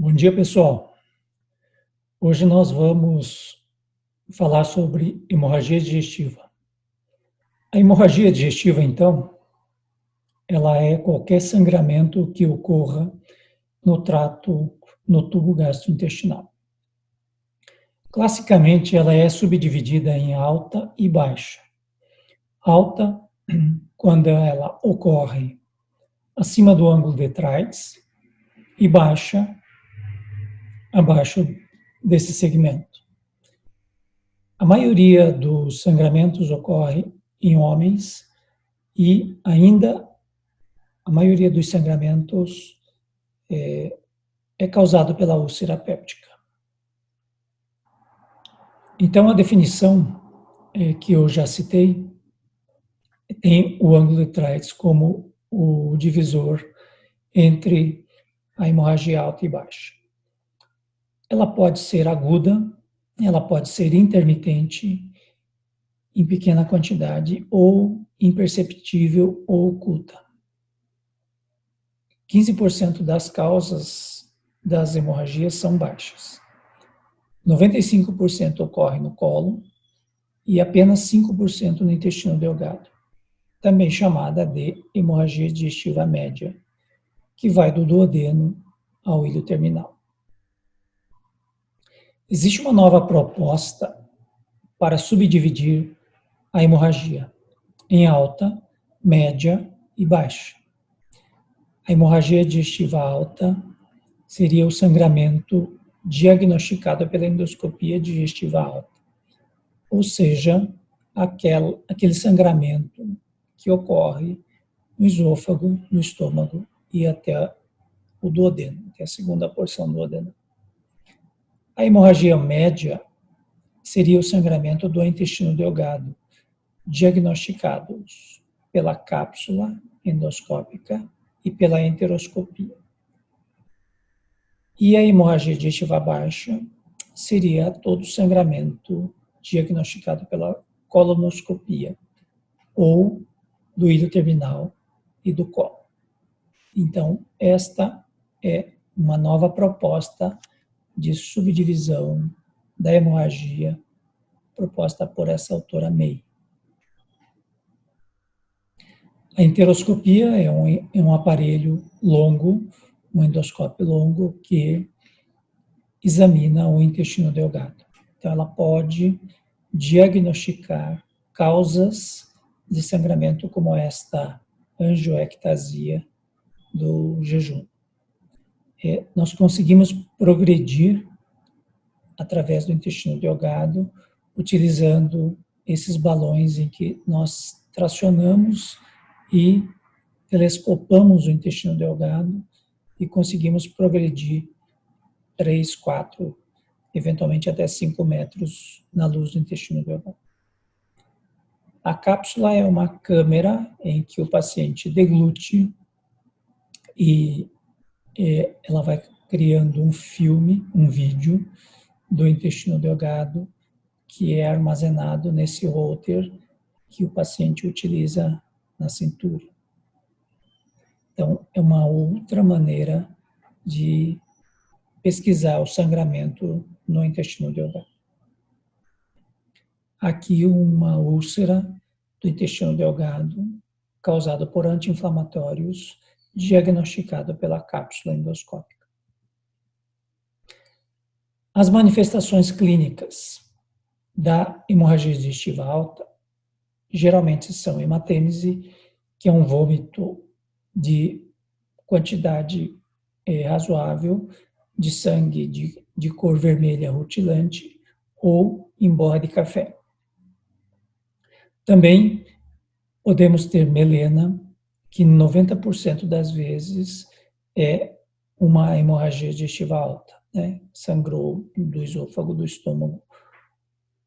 Bom dia, pessoal. Hoje nós vamos falar sobre hemorragia digestiva. A hemorragia digestiva, então, ela é qualquer sangramento que ocorra no tubo gastrointestinal. Classicamente, ela é subdividida em alta e baixa. Alta, quando ela ocorre acima do ângulo de Treitz, e baixa, abaixo desse segmento. A maioria dos sangramentos ocorre em homens e ainda a maioria dos sangramentos é causado pela úlcera péptica. Então, a definição que eu já citei tem o ângulo de Treitz como o divisor entre a hemorragia alta e baixa. Ela pode ser aguda, ela pode ser intermitente, em pequena quantidade, ou imperceptível ou oculta. 15% das causas das hemorragias são baixas. 95% ocorre no colo e apenas 5% no intestino delgado, também chamada de hemorragia digestiva média, que vai do duodeno ao ilho terminal. Existe uma nova proposta para subdividir a hemorragia em alta, média e baixa. A hemorragia digestiva alta seria o sangramento diagnosticado pela endoscopia digestiva alta, ou seja, aquele sangramento que ocorre no esôfago, no estômago e até o duodeno, que é a segunda porção do duodeno. A hemorragia média seria o sangramento do intestino delgado, diagnosticados pela cápsula endoscópica e pela enteroscopia. E a hemorragia digestiva baixa seria todo o sangramento diagnosticado pela colonoscopia ou do ilho terminal e do colo. Então, esta é uma nova proposta de subdivisão da hemorragia proposta por essa autora May. A enteroscopia é um aparelho longo, um endoscópio longo que examina o intestino delgado. Então, ela pode diagnosticar causas de sangramento como esta angioectasia do jejum. Nós conseguimos progredir através do intestino delgado, utilizando esses balões em que nós tracionamos e telescopamos o intestino delgado e conseguimos progredir 3, 4, eventualmente até 5 metros na luz do intestino delgado. A cápsula é uma câmera em que o paciente deglute e ela vai criando um filme, um vídeo do intestino delgado que é armazenado nesse holter que o paciente utiliza na cintura. Então, é uma outra maneira de pesquisar o sangramento no intestino delgado. Aqui uma úlcera do intestino delgado causada por anti-inflamatórios diagnosticada pela cápsula endoscópica. As manifestações clínicas da hemorragia digestiva alta geralmente são hematêmese, que é um vômito de quantidade razoável de sangue de cor vermelha rutilante ou em borra de café. Também podemos ter melena, que 90% das vezes é uma hemorragia digestiva alta, né? Sangrou do esôfago, do estômago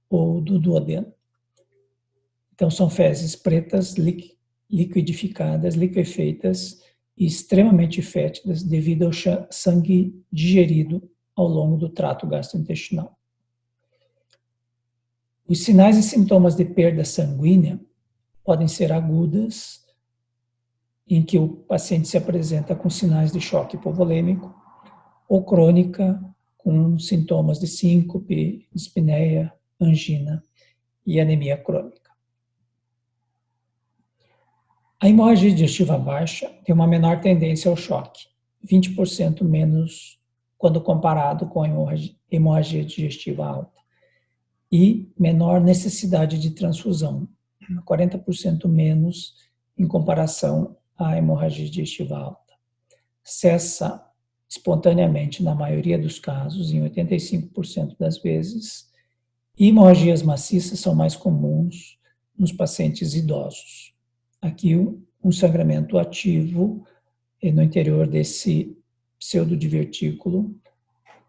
ou do duodeno. Então são fezes pretas, liquidificadas, liquefeitas e extremamente fétidas devido ao sangue digerido ao longo do trato gastrointestinal. Os sinais e sintomas de perda sanguínea podem ser agudas, em que o paciente se apresenta com sinais de choque hipovolêmico, ou crônica, com sintomas de síncope, dispneia, angina e anemia crônica. A hemorragia digestiva baixa tem uma menor tendência ao choque, 20% menos quando comparado com a hemorragia digestiva alta, e menor necessidade de transfusão, 40% menos em comparação à hemorragia digestiva alta. Cessa espontaneamente na maioria dos casos, em 85% das vezes, e hemorragias maciças são mais comuns nos pacientes idosos. Aqui um sangramento ativo no interior desse pseudodivertículo,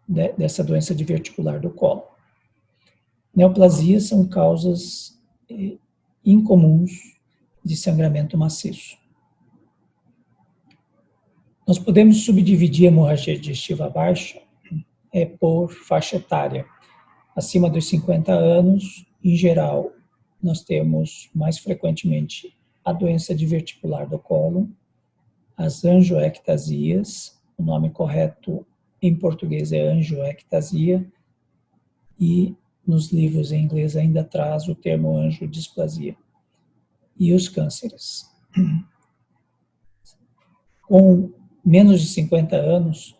dessa doença diverticular do colo. Neoplasias são causas incomuns de sangramento maciço. Nós podemos subdividir a hemorragia digestiva baixa por faixa etária. Acima dos 50 anos, em geral, nós temos mais frequentemente a doença diverticular do colo, as angioectasias, o nome correto em português é angioectasia, e nos livros em inglês ainda traz o termo angiodisplasia, e os cânceres. Com menos de 50 anos,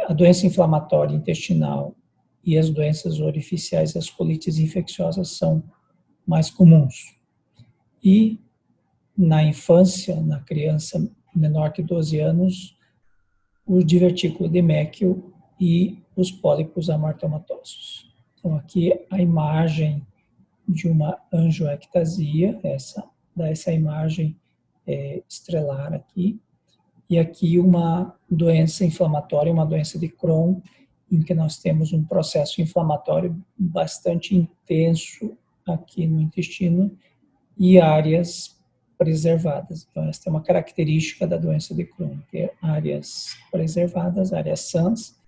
a doença inflamatória intestinal e as doenças orificiais, as colites infecciosas, são mais comuns. E na infância, na criança menor que 12 anos, o divertículo de Meckel e os pólipos amartomatosos. Então, aqui a imagem de uma angioectasia, dá essa imagem estrelar aqui, e aqui uma doença inflamatória, uma doença de Crohn, em que nós temos um processo inflamatório bastante intenso aqui no intestino e áreas preservadas. Então, essa é uma característica da doença de Crohn, ter áreas preservadas, áreas sãs,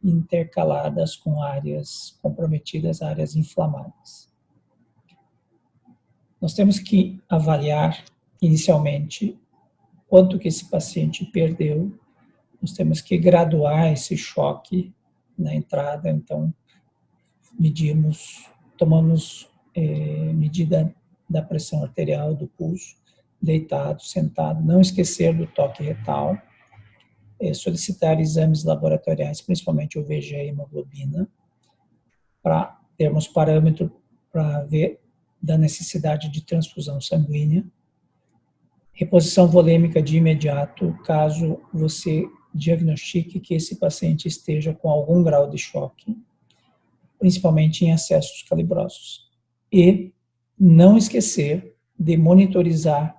intercaladas com áreas comprometidas, áreas inflamadas. Nós temos que avaliar inicialmente quanto que esse paciente perdeu. Nós temos que graduar esse choque na entrada, então tomamos medida da pressão arterial, do pulso, deitado, sentado, não esquecer do toque retal, solicitar exames laboratoriais, principalmente o VG e a hemoglobina, para termos parâmetro para ver da necessidade de transfusão sanguínea, reposição volêmica de imediato, caso você diagnostique que esse paciente esteja com algum grau de choque, principalmente em acessos calibrosos. E não esquecer de monitorizar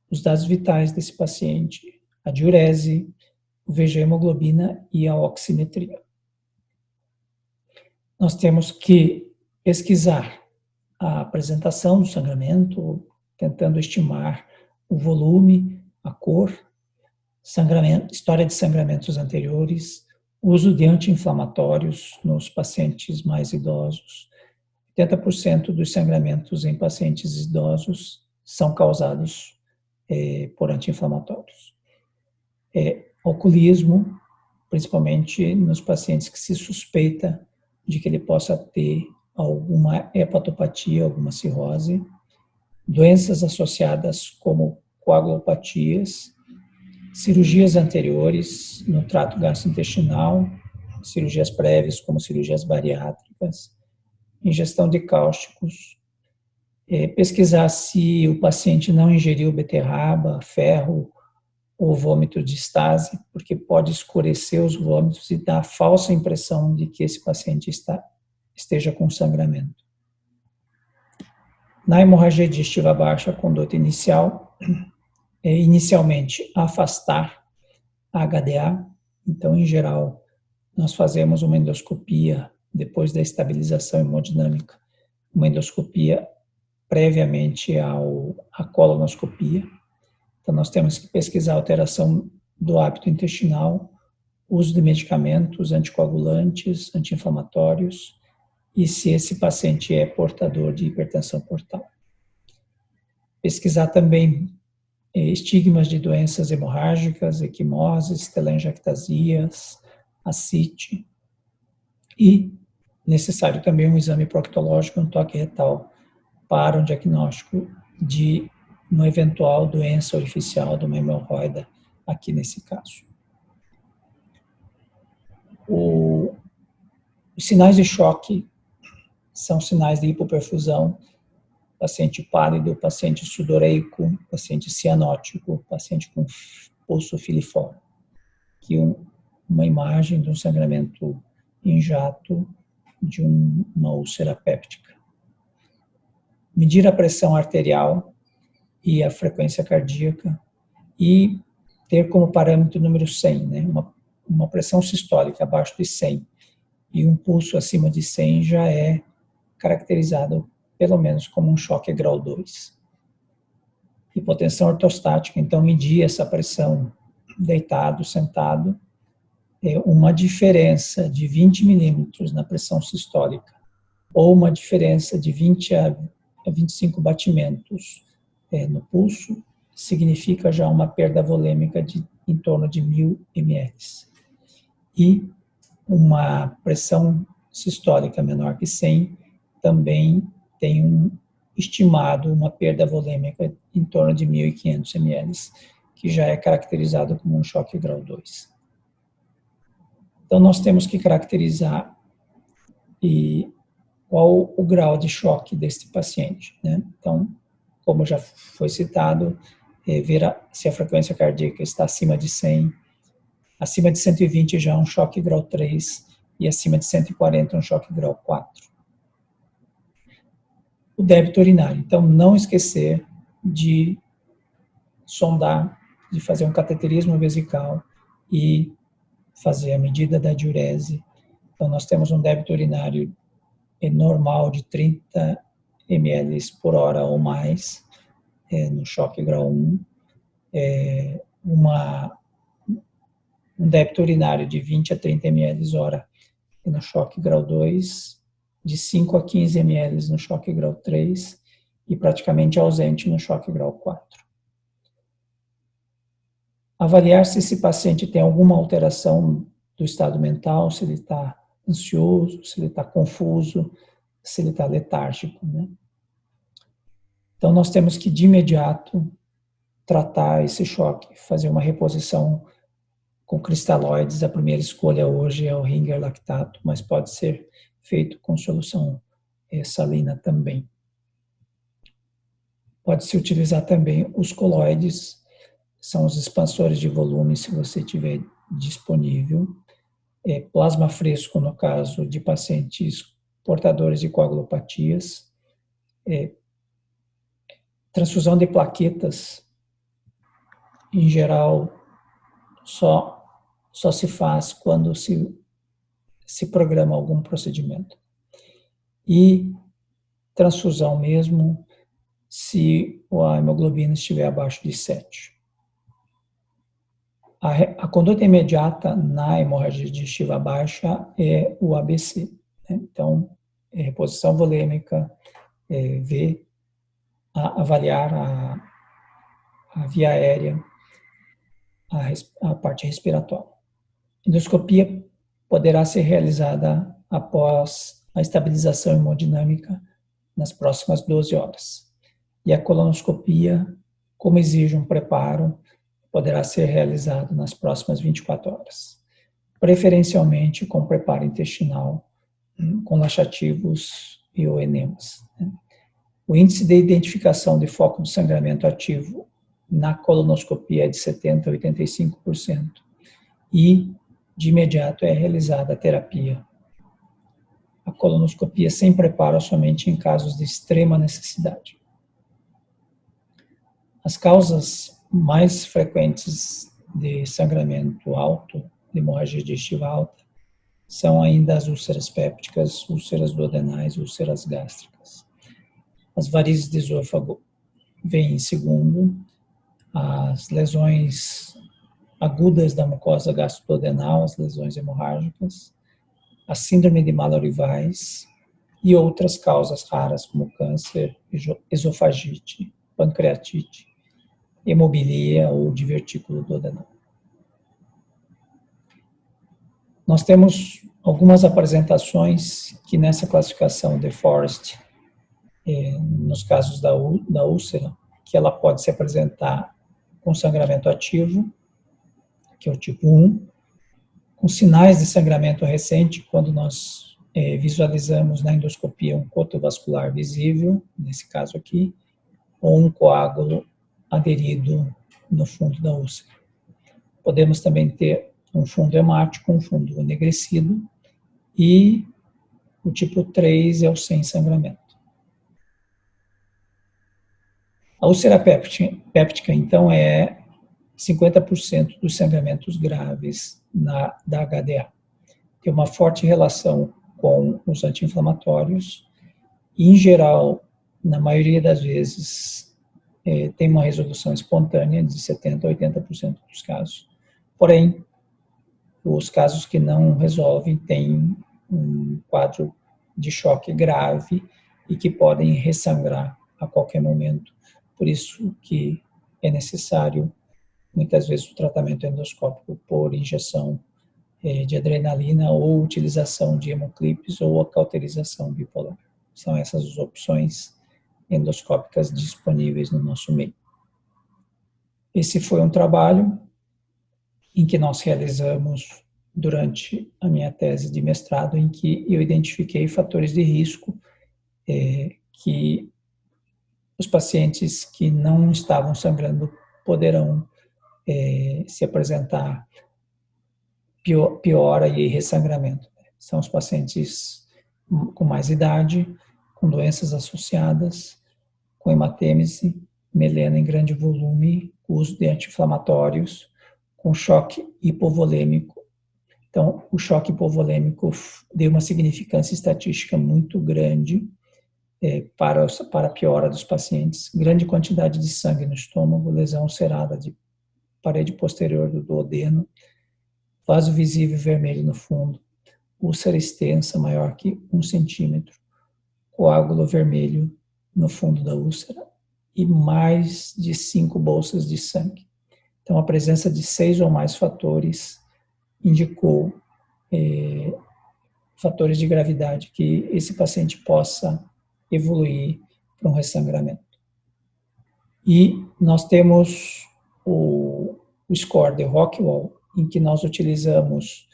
os dados vitais desse paciente, a diurese, o VG hemoglobina e a oximetria. Nós temos que pesquisar a apresentação do sangramento, tentando estimar o volume, a cor, sangramento, história de sangramentos anteriores, uso de anti-inflamatórios nos pacientes mais idosos. 80% dos sangramentos em pacientes idosos são causados por anti-inflamatórios. Alcoolismo, principalmente nos pacientes que se suspeita de que ele possa ter alguma hepatopatia, alguma cirrose, doenças associadas como coagulopatias, cirurgias anteriores no trato gastrointestinal, cirurgias prévias como cirurgias bariátricas, ingestão de cáusticos, pesquisar se o paciente não ingeriu beterraba, ferro ou vômito de estase, porque pode escurecer os vômitos e dar a falsa impressão de que esse paciente esteja com sangramento. Na hemorragia digestiva baixa, a conduta inicial é inicialmente afastar a HDA. Então, em geral, nós fazemos uma endoscopia depois da estabilização hemodinâmica, uma endoscopia previamente à colonoscopia. Então, nós temos que pesquisar a alteração do hábito intestinal, uso de medicamentos anticoagulantes, anti-inflamatórios, e se esse paciente é portador de hipertensão portal. Pesquisar também estigmas de doenças hemorrágicas, equimoses, telangiectasias, ascite, e necessário também um exame proctológico, um toque retal, para um diagnóstico de uma eventual doença orificial de uma hemorroida, aqui nesse caso. Os sinais de choque são sinais de hipoperfusão, paciente pálido, paciente sudoreico, paciente cianótico, paciente com pulso filiforme. Aqui uma imagem de um sangramento em jato de uma úlcera péptica. Medir a pressão arterial e a frequência cardíaca e ter como parâmetro número 100, né? Uma pressão sistólica abaixo de 100 e um pulso acima de 100 já é caracterizado pelo menos como um choque grau 2. Hipotensão ortostática, então medir essa pressão deitado, sentado, uma diferença de 20 milímetros na pressão sistólica ou uma diferença de 20 a 25 batimentos no pulso, significa já uma perda volêmica de em torno de 1.000 ml. E uma pressão sistólica menor que 100 também tem estimado uma perda volêmica em torno de 1.500 ml, que já é caracterizado como um choque grau 2. Então, nós temos que caracterizar qual o grau de choque deste paciente, né? Então, como já foi citado, ver se a frequência cardíaca está acima de 100, acima de 120 já é um choque grau 3 e acima de 140 um choque grau 4. O débito urinário, então não esquecer de sondar, de fazer um cateterismo vesical e fazer a medida da diurese. Então nós temos um débito urinário normal de 30 ml por hora ou mais, no choque grau 1, um débito urinário de 20 a 30 ml hora no choque grau 2, de 5 a 15 ml no choque grau 3 e praticamente ausente no choque grau 4. Avaliar se esse paciente tem alguma alteração do estado mental, se ele está ansioso, se ele está confuso, se ele está letárgico, né? Então, nós temos que, de imediato, tratar esse choque, fazer uma reposição com cristalóides. A primeira escolha hoje é o Ringer lactato, mas pode ser feito com solução salina também. Pode-se utilizar também os coloides, são os expansores de volume, se você tiver disponível. Plasma fresco, no caso de pacientes portadores de coagulopatias. Transfusão de plaquetas, em geral, só se faz quando se programa algum procedimento. E transfusão mesmo, se a hemoglobina estiver abaixo de 7. A conduta imediata na hemorragia digestiva baixa é o ABC, né? Então, reposição volêmica, avaliar a via aérea, a parte respiratória. Endoscopia poderá ser realizada após a estabilização hemodinâmica nas próximas 12 horas. E a colonoscopia, como exige um preparo, poderá ser realizado nas próximas 24 horas. Preferencialmente com preparo intestinal, com laxativos e ou enemas. O índice de identificação de foco de sangramento ativo na colonoscopia é de 70% a 85%. E, de imediato, é realizada a terapia. A colonoscopia sem preparo somente em casos de extrema necessidade. As causas mais frequentes de sangramento alto, de hemorragia digestiva alta, são ainda as úlceras pépticas, úlceras duodenais, úlceras gástricas. As varizes de esôfago vêm em segundo, as lesões agudas da mucosa gastroduodenal, as lesões hemorrágicas, a síndrome de Mallory-Weiss e outras causas raras como câncer, esofagite, pancreatite, hemobilia ou divertículo duodenal. Nós temos algumas apresentações que nessa classificação de Forest, nos casos da úlcera, que ela pode se apresentar com sangramento ativo, que é o tipo 1, com sinais de sangramento recente, quando nós visualizamos na endoscopia um coto vascular visível, nesse caso aqui, ou um coágulo aderido no fundo da úlcera. Podemos também ter um fundo hemático, um fundo enegrecido, e o tipo 3 é o sem sangramento. A úlcera péptica, então, é 50% dos sangramentos graves da HDA. Tem uma forte relação com os anti-inflamatórios e, em geral, na maioria das vezes, tem uma resolução espontânea de 70% a 80% dos casos. Porém, os casos que não resolvem têm um quadro de choque grave e que podem ressangrar a qualquer momento. Por isso que é necessário, muitas vezes, o tratamento endoscópico por injeção de adrenalina ou utilização de hemoclipes ou a cauterização bipolar. São essas as opções endoscópicas disponíveis no nosso meio. Esse foi um trabalho em que nós realizamos durante a minha tese de mestrado, em que eu identifiquei fatores de risco que os pacientes que não estavam sangrando poderão se apresentar piora e ressangramento. São os pacientes com mais idade, com doenças associadas, com hematêmese, melena em grande volume, uso de anti-inflamatórios, com choque hipovolêmico. Então, o choque hipovolêmico deu uma significância estatística muito grande para a piora dos pacientes. Grande quantidade de sangue no estômago, lesão ulcerada de parede posterior do duodeno, vaso visível vermelho no fundo, úlcera extensa maior que 1 centímetro, coágulo vermelho no fundo da úlcera e mais de 5 bolsas de sangue. Então, a presença de 6 ou mais fatores indicou fatores de gravidade que esse paciente possa evoluir para um ressangramento. E nós temos o score de Rockwell, em que nós utilizamos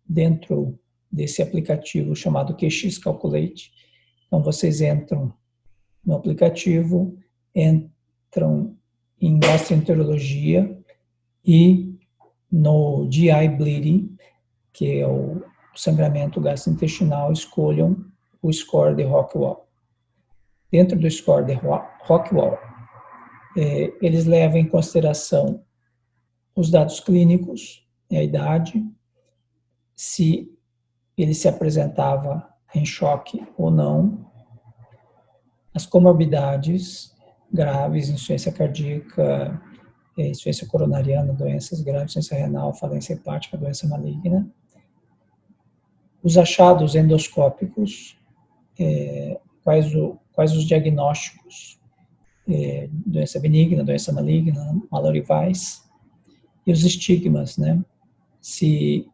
dentro desse aplicativo chamado QX Calculate. Então, vocês entram no aplicativo, entram em gastroenterologia e no GI Bleeding, que é o sangramento gastrointestinal, escolham o score de Rockwell. Dentro do score de Rockwell, eles levam em consideração os dados clínicos, a idade, se ele se apresentava em choque ou não, as comorbidades graves, insuficiência cardíaca, insuficiência coronariana, doenças graves, insuficiência renal, falência hepática, doença maligna. Os achados endoscópicos, quais os diagnósticos, doença benigna, doença maligna, Mallory Weiss, e os estigmas, né? Se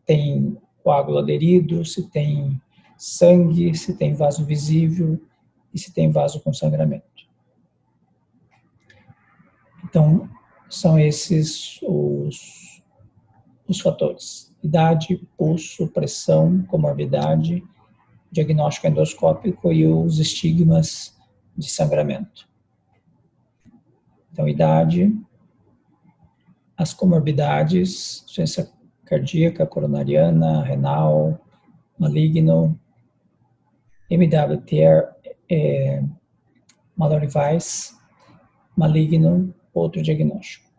tem coágulo aderido, se tem sangue, se tem vaso visível e se tem vaso com sangramento. Então, são esses os fatores: idade, pulso, pressão, comorbidade, diagnóstico endoscópico e os estigmas de sangramento. Então, idade, as comorbidades, insuficiência cardíaca, coronariana, renal, maligno, MWTR, Mallory Weiss, maligno, outro diagnóstico.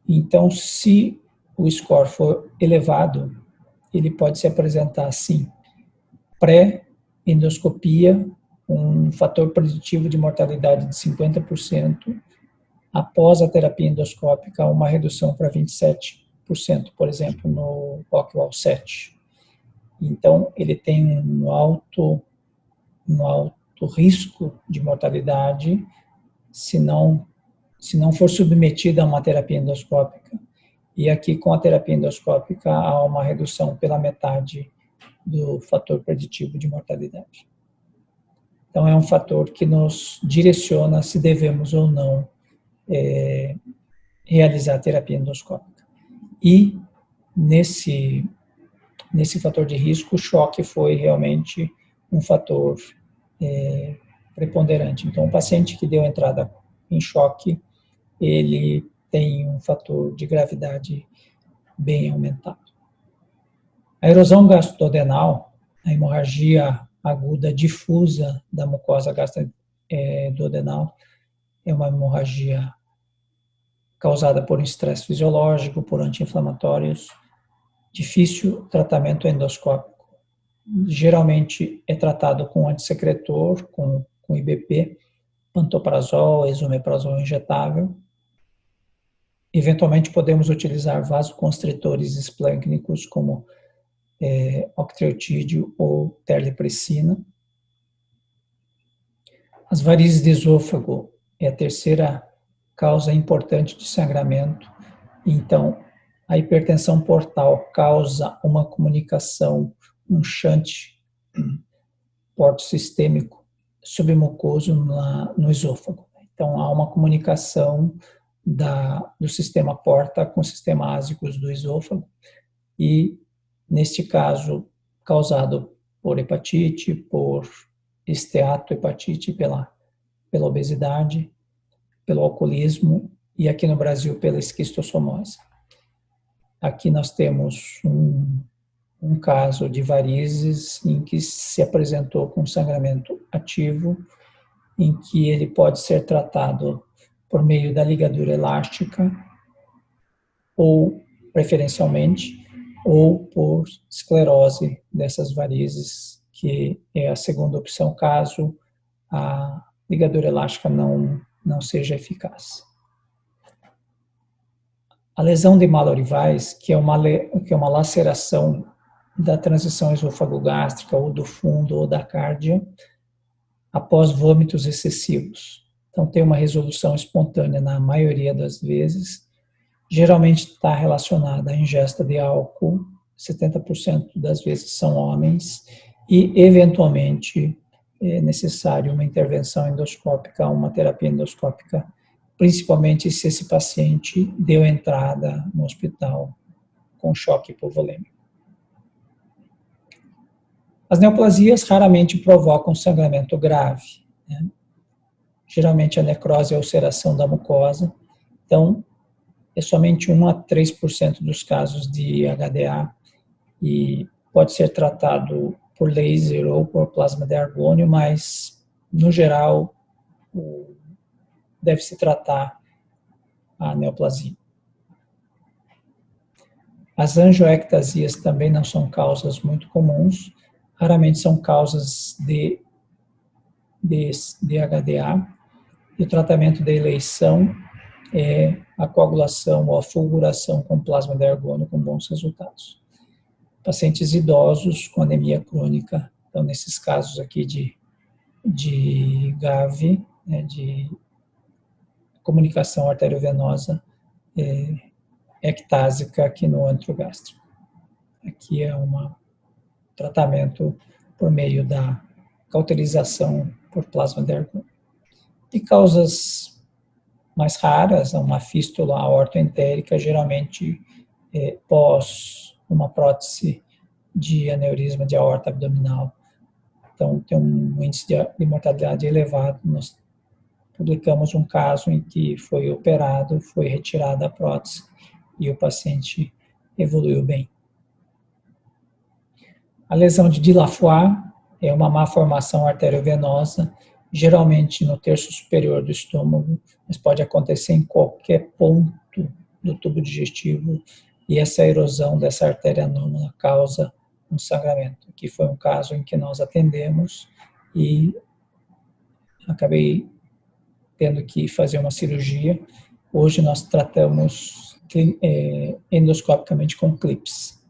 Então, se o score for elevado, ele pode se apresentar assim: pré-endoscopia, um fator preditivo de mortalidade de 50%, após a terapia endoscópica, uma redução para 27%, por exemplo, no Rockwell 7. Então, ele tem um alto risco de mortalidade, se não se não for submetida a uma terapia endoscópica. E aqui, com a terapia endoscópica, há uma redução pela metade do fator preditivo de mortalidade. Então, é um fator que nos direciona se devemos ou não realizar a terapia endoscópica. E, nesse fator de risco, o choque foi realmente um fator preponderante. Então, o paciente que deu entrada em choque, ele tem um fator de gravidade bem aumentado. A erosão gastrodenal, a hemorragia aguda difusa da mucosa gastroduodenal, é uma hemorragia causada por um estresse fisiológico, por anti-inflamatórios, difícil tratamento endoscópico. Geralmente é tratado com antissecretor, com IBP, pantoprazol, esomeprazol injetável. Eventualmente podemos utilizar vasoconstritores esplâncnicos como octreotídeo ou terlipressina. As varizes de esôfago é a terceira causa importante de sangramento. Então, a hipertensão portal causa uma comunicação, um shunt porto sistêmico submucoso no esôfago. Então, há uma comunicação do sistema porta com o sistema ásicos do esôfago e, neste caso, causado por hepatite, por esteatohepatite, pela obesidade, pelo alcoolismo e, aqui no Brasil, pela esquistossomose. Aqui nós temos um caso de varizes em que se apresentou com sangramento ativo, em que ele pode ser tratado por meio da ligadura elástica, ou, preferencialmente, ou por esclerose dessas varizes, que é a segunda opção, caso a ligadura elástica não seja eficaz. A lesão de Mallory-Weiss, que é uma laceração da transição esôfago-gástrica, ou do fundo, ou da cárdia, após vômitos excessivos. Então, tem uma resolução espontânea na maioria das vezes. Geralmente está relacionada à ingesta de álcool, 70% das vezes são homens, e, eventualmente, é necessário uma intervenção endoscópica, uma terapia endoscópica, principalmente se esse paciente deu entrada no hospital com choque hipovolêmico. As neoplasias raramente provocam sangramento grave, né? Geralmente a necrose é a ulceração da mucosa, então é somente 1 a 3% dos casos de HDA e pode ser tratado por laser ou por plasma de argônio, mas, no geral, deve-se tratar a neoplasia. As angioectasias também não são causas muito comuns, raramente são causas de HDA, e o tratamento da eleição é a coagulação ou a fulguração com plasma de argônio com bons resultados. Pacientes idosos com anemia crônica, então nesses casos aqui de GAV, né, de comunicação arteriovenosa ectásica aqui no antro gástrico. Aqui é um tratamento por meio da cauterização por plasma de argônio. E causas mais raras, uma fístula aortoentérica, geralmente pós uma prótese de aneurisma de aorta abdominal. Então, tem um índice de mortalidade elevado. Nós publicamos um caso em que foi operado, foi retirada a prótese e o paciente evoluiu bem. A lesão de Delafoy é uma malformação arteriovenosa, geralmente no terço superior do estômago, mas pode acontecer em qualquer ponto do tubo digestivo, e essa erosão dessa artéria anômala causa um sangramento. Aqui foi um caso em que nós atendemos e acabei tendo que fazer uma cirurgia. Hoje nós tratamos endoscopicamente com clips.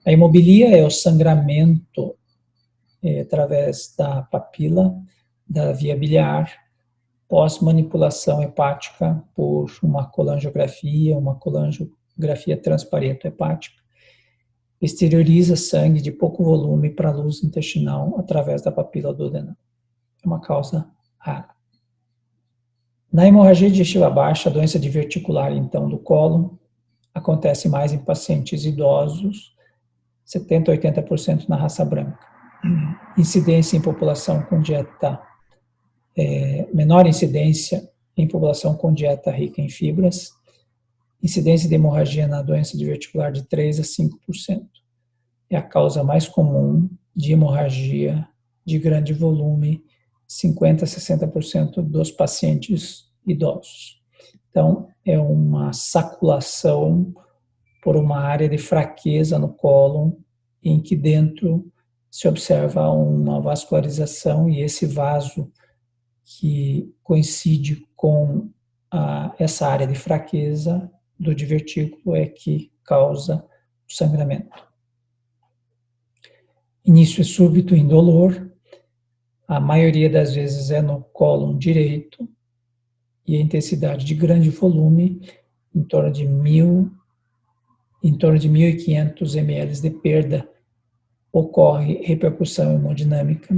A hemobilia é o sangramento através da papila, da via biliar, pós-manipulação hepática por uma colangiografia transparento-hepática, exterioriza sangue de pouco volume para a luz intestinal através da papila duodenal. É uma causa rara. Na hemorragia digestiva baixa, a doença diverticular, então, do cólon, acontece mais em pacientes idosos, 70% a 80% na raça branca. Incidência em população com dieta, menor incidência em população com dieta rica em fibras, incidência de hemorragia na doença diverticular de 3% a 5%. É a causa mais comum de hemorragia de grande volume, 50% a 60% dos pacientes idosos. Então, é uma saculação por uma área de fraqueza no cólon, em que dentro se observa uma vascularização, e esse vaso que coincide com essa área de fraqueza do divertículo é que causa o sangramento. Início é súbito e indolor, a maioria das vezes é no cólon direito, e a intensidade de grande volume, em torno de 1.500 ml de perda, ocorre repercussão hemodinâmica.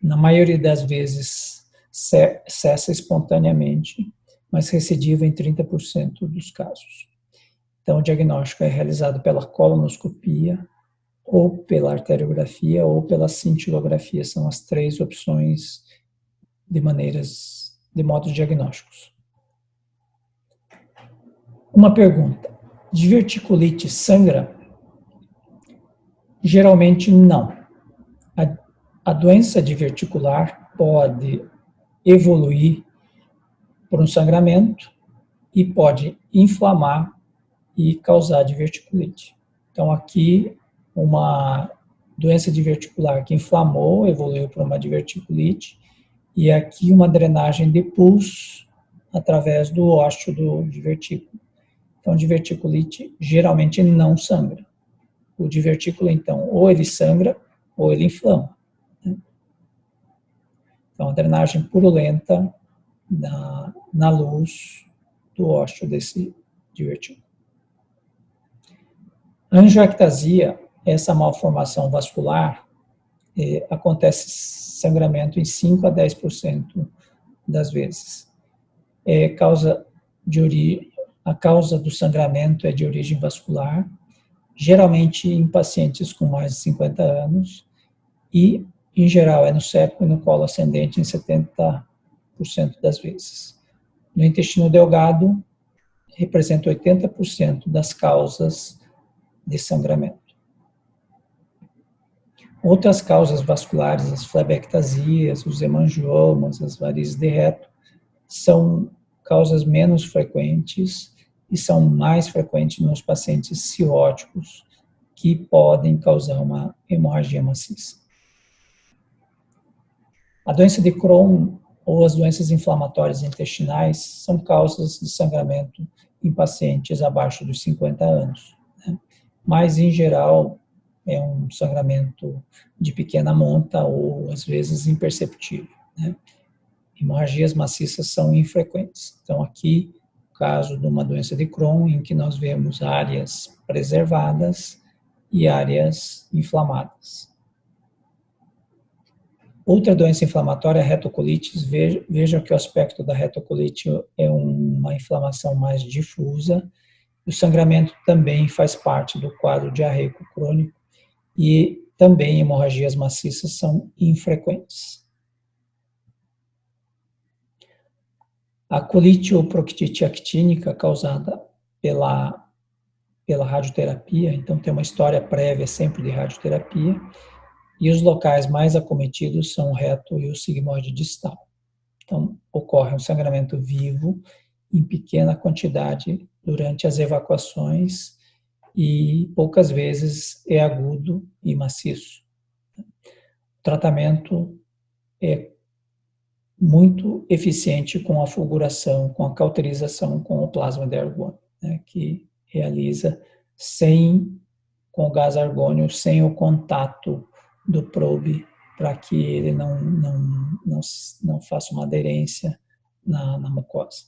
Na maioria das vezes cessa espontaneamente, mas recidiva em 30% dos casos. Então, o diagnóstico é realizado pela colonoscopia, ou pela arteriografia, ou pela cintilografia. São as três opções de modos diagnósticos. Uma pergunta: diverticulite sangra? Geralmente não. A doença diverticular pode evoluir por um sangramento e pode inflamar e causar diverticulite. Então, aqui, uma doença diverticular que inflamou, evoluiu para uma diverticulite, e aqui uma drenagem de pulso através do ósseo do divertículo. Então, diverticulite geralmente não sangra. O divertículo, então, ou ele sangra ou ele inflama. Então, a drenagem purulenta na luz do ósseo desse divertículo. Angiectasia, essa malformação vascular, acontece sangramento em 5% a 10% das vezes. A causa do sangramento é de origem vascular, geralmente em pacientes com mais de 50 anos, e, em geral, é no septo e no colo ascendente em 70% das vezes. No intestino delgado, representa 80% das causas de sangramento. Outras causas vasculares, as flebectasias, os hemangiomas, as varizes de reto, são causas menos frequentes e são mais frequentes nos pacientes cirróticos, que podem causar uma hemorragia maciça. A doença de Crohn ou as doenças inflamatórias intestinais são causas de sangramento em pacientes abaixo dos 50 anos, né? Mas, em geral, é um sangramento de pequena monta ou, às vezes, imperceptível, né? Hemorragias maciças são infrequentes. Então, aqui, o caso de uma doença de Crohn, em que nós vemos áreas preservadas e áreas inflamadas. Outra doença inflamatória é a retocolites. Veja que o aspecto da retocolite é uma inflamação mais difusa. O sangramento também faz parte do quadro diarreico crônico e também hemorragias maciças são infrequentes. A colite ou proctite actínica causada pela radioterapia, então tem uma história prévia sempre de radioterapia, e os locais mais acometidos são o reto e o sigmoide distal. Então, ocorre um sangramento vivo em pequena quantidade durante as evacuações e poucas vezes é agudo e maciço. O tratamento é muito eficiente com a fulguração, com a cauterização com o plasma de argônio, né, que realiza com o gás argônio, sem o contato do probe, para que ele não faça uma aderência na mucosa.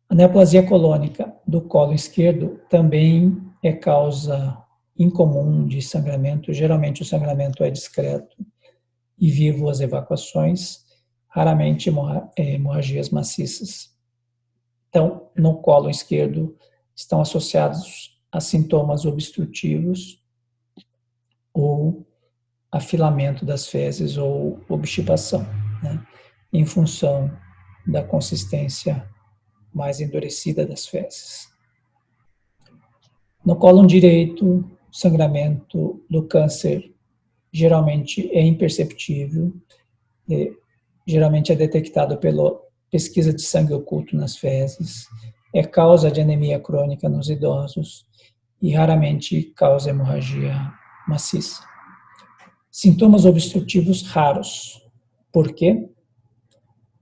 A neoplasia colônica do colo esquerdo também é causa incomum de sangramento. Geralmente o sangramento é discreto e vivo as evacuações, raramente hemorragias maciças. Então, no colo esquerdo estão associados a sintomas obstrutivos ou afilamento das fezes ou obstipação, né, em função da consistência mais endurecida das fezes. No cólon direito, sangramento do câncer geralmente é imperceptível, geralmente é detectado pela pesquisa de sangue oculto nas fezes, é causa de anemia crônica nos idosos e raramente causa hemorragia maciça. Sintomas obstrutivos raros. Por quê?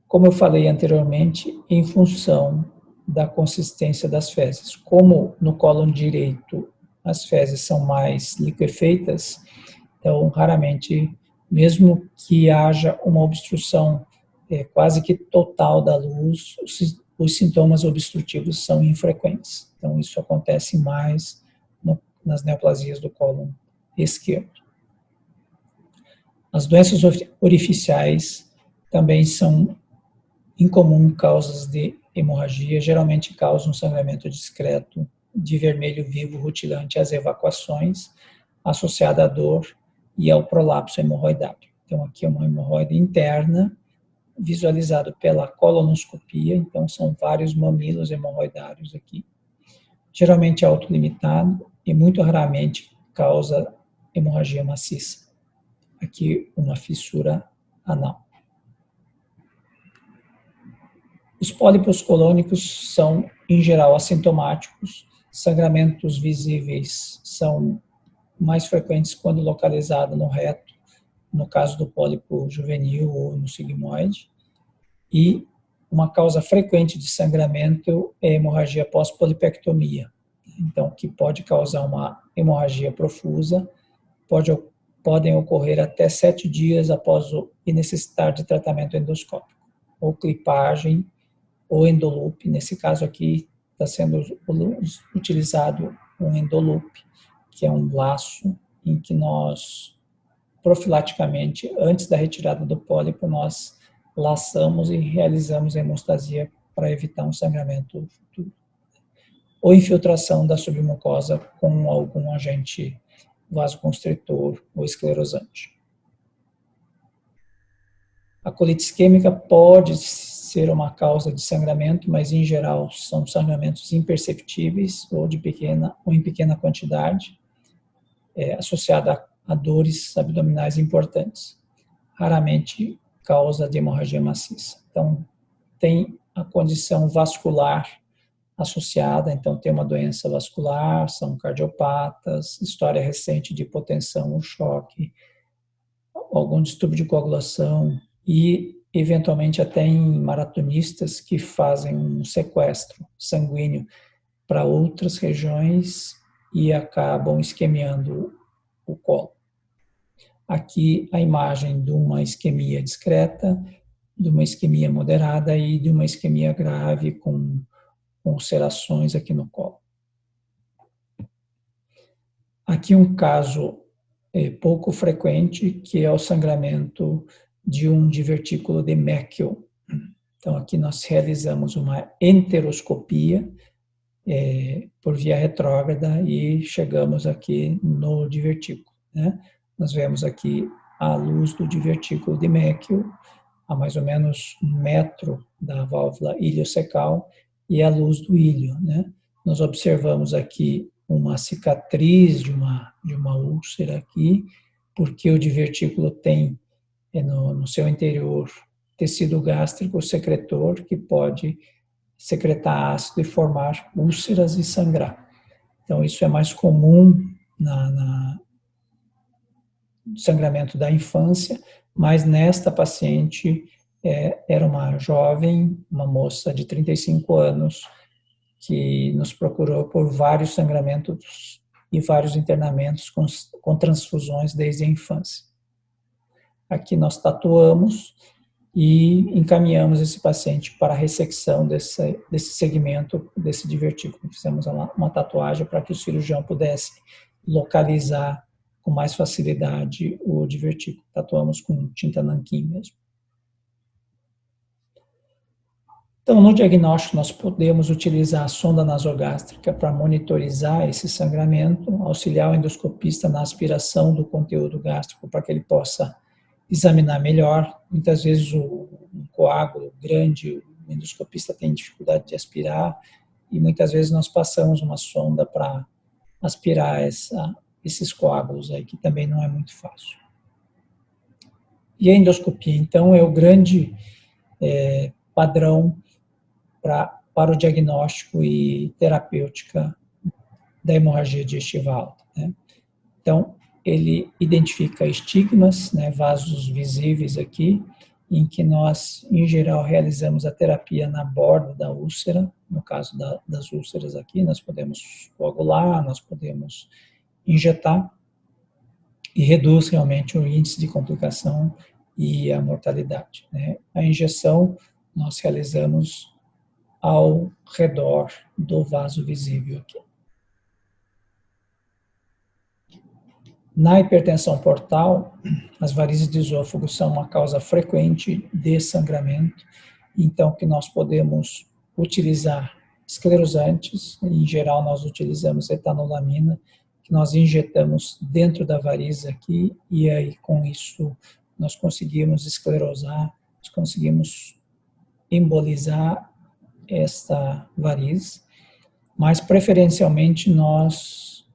Como eu falei anteriormente, em função da consistência das fezes. Como no cólon direito as fezes são mais liquefeitas, então raramente, mesmo que haja uma obstrução quase que total da luz, os sintomas obstrutivos são infrequentes. Então isso acontece mais nas neoplasias do cólon esquerdo. As doenças orificiais também são incomum causas de hemorragia, geralmente causam sangramento discreto de vermelho vivo rutilante às evacuações, associada à dor e ao prolapso hemorroidário. Então aqui é uma hemorroide interna, visualizado pela colonoscopia, então são vários mamilos hemorroidários aqui. Geralmente autolimitado e muito raramente causa hemorragia maciça. Aqui uma fissura anal. Os pólipos colônicos são, em geral, assintomáticos. Sangramentos visíveis são mais frequentes quando localizado no reto, no caso do pólipo juvenil ou no sigmoide. E uma causa frequente de sangramento é a hemorragia pós-polipectomia. Então, que pode causar uma hemorragia profusa, podem ocorrer até 7 dias após e necessitar de tratamento endoscópico, ou clipagem, ou endoloop. Nesse caso aqui está sendo utilizado um endoloop, que é um laço em que nós, profilaticamente, antes da retirada do pólipo, nós laçamos e realizamos a hemostasia para evitar um sangramento futuro. Ou infiltração da submucosa com algum agente vasoconstritor ou esclerosante. A colite isquêmica pode ser uma causa de sangramento, mas em geral são sangramentos imperceptíveis ou em pequena quantidade, associada a dores abdominais importantes. Raramente causa de hemorragia maciça. Então, tem a condição vascular associada, então tem uma doença vascular, são cardiopatas, história recente de hipotensão ou choque, algum distúrbio de coagulação e, eventualmente, até em maratonistas que fazem um sequestro sanguíneo para outras regiões e acabam isquemiando o colo. Aqui a imagem de uma isquemia discreta, de uma isquemia moderada e de uma isquemia grave com ulcerações aqui no colo. Aqui um caso pouco frequente, que é o sangramento de um divertículo de Meckel. Então aqui nós realizamos uma enteroscopia por via retrógrada e chegamos aqui no divertículo, né? Nós vemos aqui a luz do divertículo de Meckel, a mais ou menos 1 metro da válvula iliocecal, e a luz do ilho, né? Nós observamos aqui uma cicatriz de uma úlcera aqui, porque o divertículo tem no seu interior tecido gástrico secretor que pode secretar ácido e formar úlceras e sangrar. Então isso é mais comum no sangramento da infância, mas nesta paciente era uma jovem, uma moça de 35 anos, que nos procurou por vários sangramentos e vários internamentos com transfusões desde a infância. Aqui nós tatuamos e encaminhamos esse paciente para a ressecção desse segmento, desse divertículo. Fizemos uma tatuagem para que o cirurgião pudesse localizar com mais facilidade o divertículo. Tatuamos com tinta nanquim mesmo. Então, no diagnóstico, nós podemos utilizar a sonda nasogástrica para monitorizar esse sangramento, auxiliar o endoscopista na aspiração do conteúdo gástrico para que ele possa examinar melhor. Muitas vezes um coágulo grande, o endoscopista tem dificuldade de aspirar e muitas vezes nós passamos uma sonda para aspirar esses coágulos aí, que também não é muito fácil. E a endoscopia, então, é o grande padrão para o diagnóstico e terapêutica da hemorragia digestiva alta, né? Então, ele identifica estigmas, né, vasos visíveis aqui, em que nós, em geral, realizamos a terapia na borda da úlcera. No caso das úlceras aqui, nós podemos coagular, nós podemos injetar, e reduz realmente o índice de complicação e a mortalidade, né? A injeção nós realizamos ao redor do vaso visível aqui. Na hipertensão portal, as varizes de esôfago são uma causa frequente de sangramento, então que nós podemos utilizar esclerosantes, em geral nós utilizamos etanolamina, que nós injetamos dentro da variz aqui, e aí com isso nós conseguimos esclerosar, nós conseguimos embolizar esta variz, mas preferencialmente nós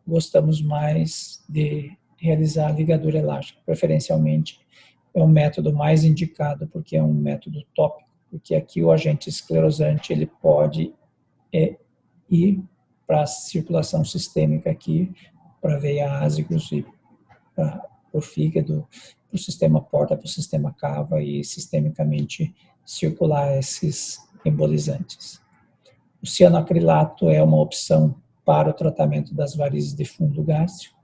gostamos mais de realizar a ligadura elástica. Preferencialmente é o método mais indicado, porque é um método tópico, porque aqui o agente esclerosante ele pode ir para a circulação sistêmica aqui, para a veia ásicos e para o fígado, para o sistema porta, para o sistema cava e sistemicamente circular esses embolizantes. O cianoacrilato é uma opção para o tratamento das varizes de fundo gástrico.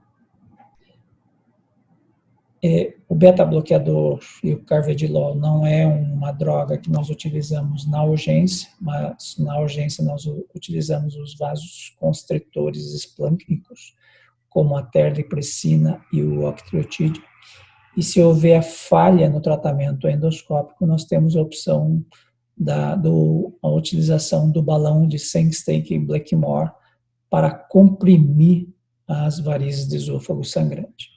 O beta-bloqueador e o carvedilol não é uma droga que nós utilizamos na urgência, mas na urgência nós utilizamos os vasos constritores esplâncnicos, como a terlipressina e o octreotide. E se houver falha no tratamento endoscópico, nós temos a opção a utilização do balão de Sengstake e Blackmore para comprimir as varizes de esôfago sangrante.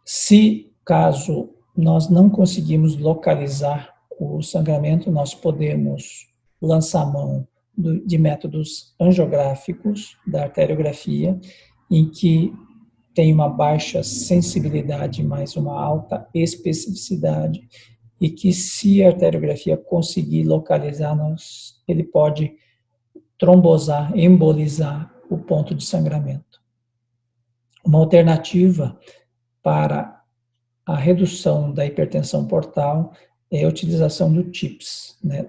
Se, caso nós não conseguimos localizar o sangramento, nós podemos lançar mão de métodos angiográficos da arteriografia, em que tem uma baixa sensibilidade, mas uma alta especificidade, e que se a arteriografia conseguir localizar, ele pode trombosar, embolizar o ponto de sangramento. Uma alternativa para a redução da hipertensão portal é a utilização do TIPS, né?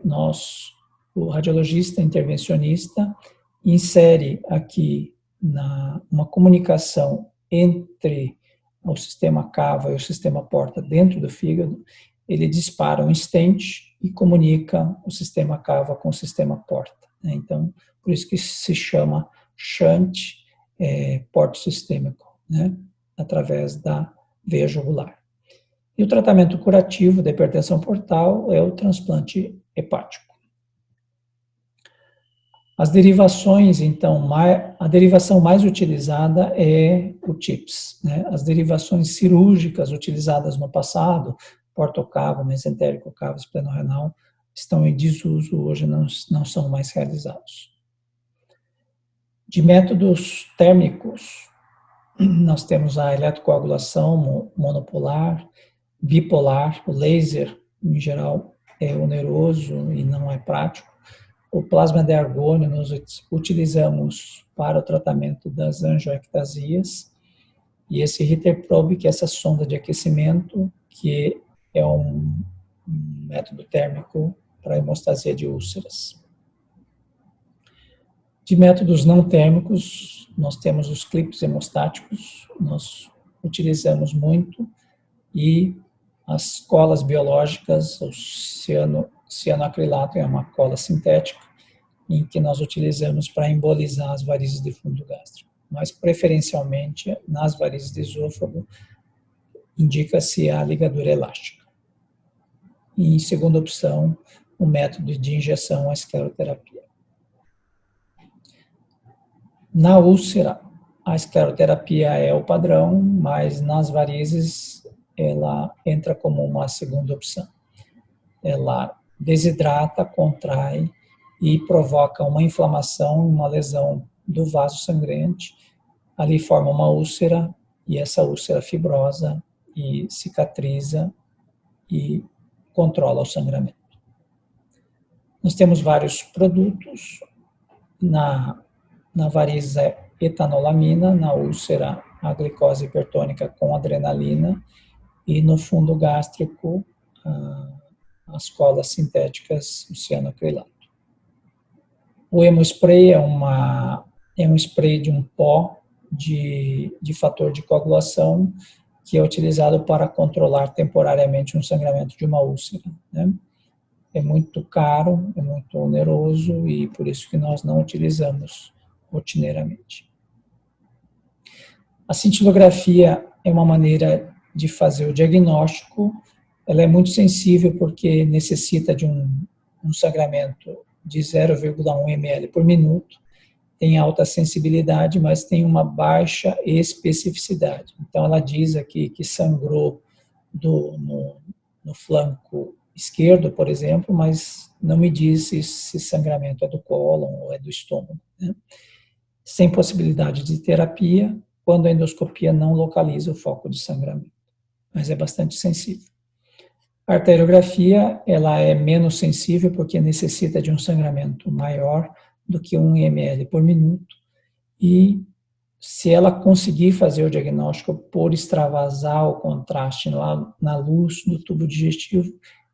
O radiologista intervencionista insere aqui uma comunicação entre o sistema cava e o sistema porta dentro do fígado. Ele dispara um stent e comunica o sistema cava com o sistema porta, né? Então, por isso que se chama shunt porto sistêmico, né? Através da veia jugular. E o tratamento curativo da hipertensão portal é o transplante hepático. As derivações, então, a derivação mais utilizada é o TIPS, né? As derivações cirúrgicas utilizadas no passado, portocavo, mesentérico cavo, esplenorenal, estão em desuso, hoje não são mais realizados. De métodos térmicos, nós temos a eletrocoagulação monopolar, bipolar, o laser, em geral, é oneroso e não é prático. O plasma de argônio nós utilizamos para o tratamento das angioectasias, e esse Ritter Probe, que é essa sonda de aquecimento, que é um método térmico para a hemostasia de úlceras. De métodos não térmicos, nós temos os clipes hemostáticos, nós utilizamos muito, e As colas biológicas, o cianoacrilato é uma cola sintética, em que nós utilizamos para embolizar as varizes de fundo gástrico. Mas, preferencialmente, nas varizes de esôfago, indica-se a ligadura elástica. E, em segunda opção, o método de injeção, a escleroterapia. Na úlcera, a escleroterapia é o padrão, mas nas varizes ela entra como uma segunda opção. Ela desidrata, contrai e provoca uma inflamação, uma lesão do vaso sangrante. Ali forma uma úlcera e essa úlcera fibrosa e cicatriza e controla o sangramento. Nós temos vários produtos. Na variz é etanolamina, na úlcera a glicose hipertônica com adrenalina e no fundo gástrico as colas sintéticas, o cianoacrilato. O hemospray é um spray de um pó de fator de coagulação que é utilizado para controlar temporariamente um sangramento de uma úlcera, né? É muito caro, é muito oneroso e por isso que nós não utilizamos rotineiramente. A cintilografia é uma maneira de fazer o diagnóstico. Ela é muito sensível porque necessita de um sangramento de 0,1 ml por minuto. Tem alta sensibilidade, mas tem uma baixa especificidade. Então, ela diz aqui que sangrou no flanco esquerdo, por exemplo, mas não me diz se esse sangramento é do cólon ou é do estômago, né? Sem possibilidade de terapia, quando a endoscopia não localiza o foco de sangramento, mas é bastante sensível. A arteriografia, ela é menos sensível porque necessita de um sangramento maior do que 1 ml por minuto e se ela conseguir fazer o diagnóstico por extravasar o contraste na luz do tubo digestivo,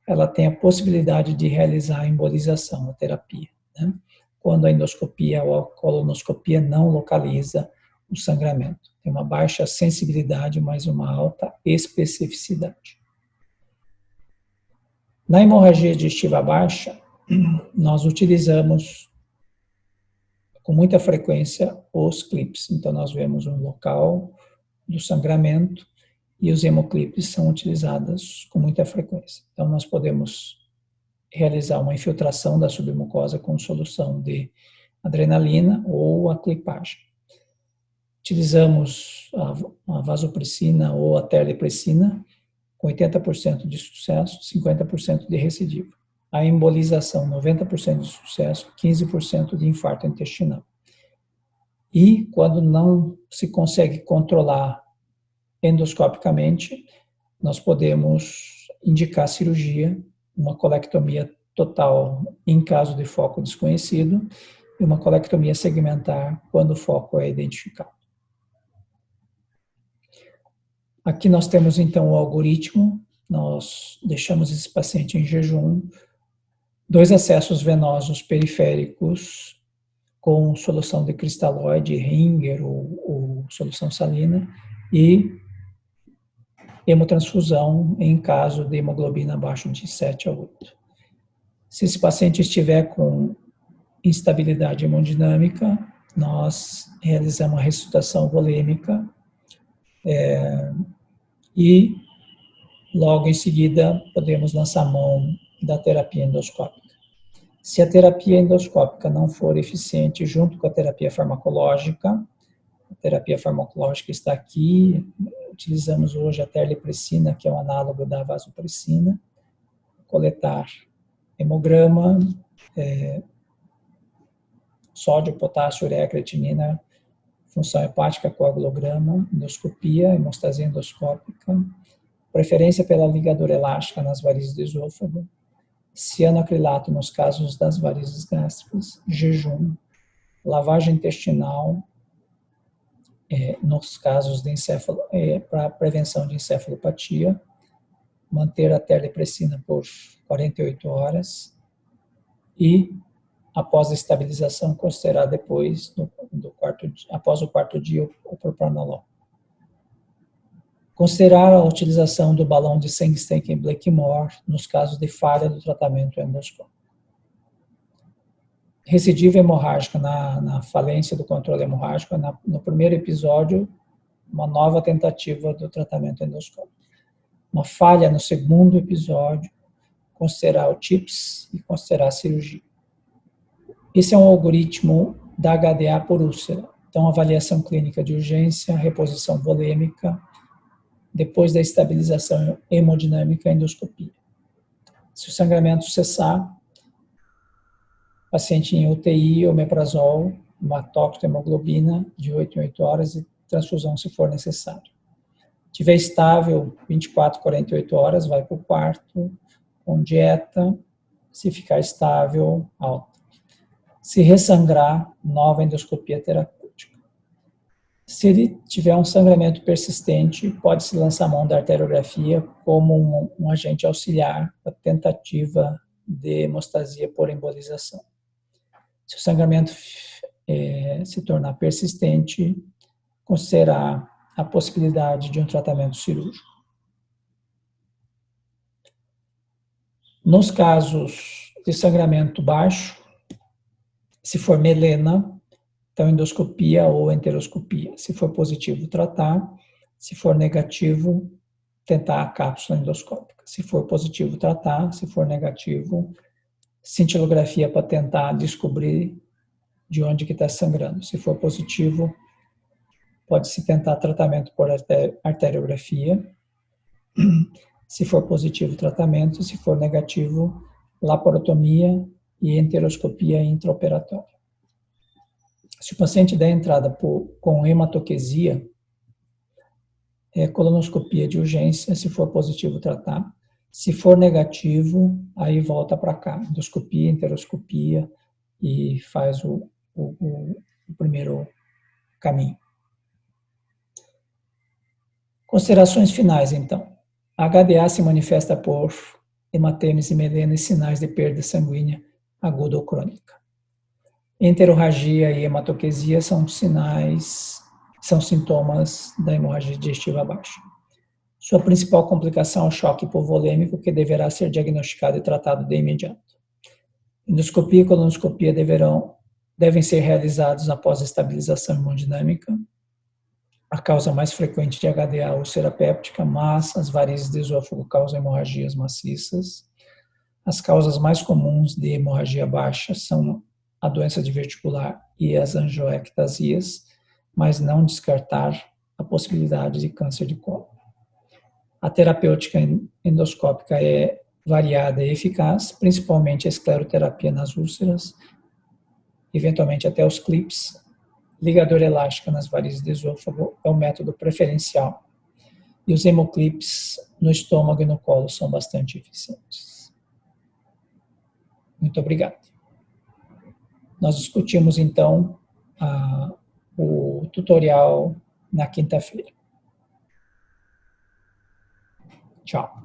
ela tem a possibilidade de realizar a embolização, a terapia, né? Quando a endoscopia ou a colonoscopia não localiza o sangramento. Tem uma baixa sensibilidade, mas uma alta especificidade. Na hemorragia digestiva baixa, nós utilizamos com muita frequência os clipes. Então, nós vemos um local do sangramento e os hemoclipes são utilizados com muita frequência. Então, nós podemos realizar uma infiltração da submucosa com solução de adrenalina ou a clipagem. Utilizamos a vasopressina ou a terlipressina com 80% de sucesso, 50% de recidiva. A embolização, 90% de sucesso, 15% de infarto intestinal. E quando não se consegue controlar endoscopicamente, nós podemos indicar cirurgia, uma colectomia total em caso de foco desconhecido e uma colectomia segmentar quando o foco é identificado. Aqui nós temos então o algoritmo, nós deixamos esse paciente em jejum, 2 acessos venosos periféricos com solução de cristalóide, Ringer ou solução salina e hemotransfusão em caso de hemoglobina abaixo de 7 a 8. Se esse paciente estiver com instabilidade hemodinâmica, nós realizamos a ressuscitação volêmica e logo em seguida podemos lançar mão da terapia endoscópica. Se a terapia endoscópica não for eficiente junto com a terapia farmacológica, a terapia farmacológica está aqui, utilizamos hoje a terlipressina, que é um análogo da vasopressina, coletar hemograma, sódio, potássio, ureia, creatinina, função hepática, coagulograma, endoscopia, hemostasia endoscópica, preferência pela ligadura elástica nas varizes do esôfago, cianoacrilato nos casos das varizes gástricas, jejum, lavagem intestinal, nos casos de para prevenção de encefalopatia, manter a terlipressina por 48 horas e, após a estabilização, considerar depois, após o quarto dia, o propranolol. Considerar a utilização do balão de Sengstake Blakemore nos casos de falha do tratamento endoscópico. Recidiva hemorrágica na falência do controle hemorrágico, no primeiro episódio, uma nova tentativa do tratamento endoscópico. Uma falha no segundo episódio, considerar o TIPS e considerar a cirurgia. Esse é um algoritmo da HDA por úlcera. Então, avaliação clínica de urgência, reposição volêmica, depois da estabilização hemodinâmica, endoscopia. Se o sangramento cessar, paciente em UTI, omeprazol, uma hemoglobina de 8 em 8 horas e transfusão se for necessário. Tiver estável, 24, 48 horas, vai para o quarto, com dieta. Se ficar estável, alta. Se ressangrar, nova endoscopia terapêutica. Se ele tiver um sangramento persistente, pode-se lançar a mão da arteriografia como um agente auxiliar para tentativa de hemostasia por embolização. Se o sangramento se tornar persistente, considerar a possibilidade de um tratamento cirúrgico. Nos casos de sangramento baixo, se for melena, então endoscopia ou enteroscopia. Se for positivo, tratar. Se for negativo, tentar a cápsula endoscópica. Se for positivo, tratar. Se for negativo, cintilografia para tentar descobrir de onde que está sangrando. Se for positivo, pode-se tentar tratamento por arteriografia. Se for positivo, tratamento. Se for negativo, laparotomia e enteroscopia intraoperatória. Se o paciente der entrada com hematoquesia, colonoscopia de urgência. Se for positivo, tratar. Se for negativo, aí volta para cá. Endoscopia, enteroscopia e faz o primeiro caminho. Considerações finais, então. A HDA se manifesta por hematêmese, melena e sinais de perda sanguínea aguda ou crônica. Enterorragia e hematoquesia são sintomas da hemorragia digestiva baixa. Sua principal complicação é o choque hipovolêmico, que deverá ser diagnosticado e tratado de imediato. Endoscopia e colonoscopia devem ser realizados após a estabilização hemodinâmica. A causa mais frequente de HDA é a úlcera péptica, mas as varizes de esôfago causam hemorragias maciças. As causas mais comuns de hemorragia baixa são a doença diverticular e as angioectasias, mas não descartar a possibilidade de câncer de colo. A terapêutica endoscópica é variada e eficaz, principalmente a escleroterapia nas úlceras, eventualmente até os clips. Ligador elástica nas varizes de esôfago é o método preferencial. E os hemoclips no estômago e no colo são bastante eficientes. Muito obrigado. Nós discutimos, então, o tutorial na quinta-feira. Tchau.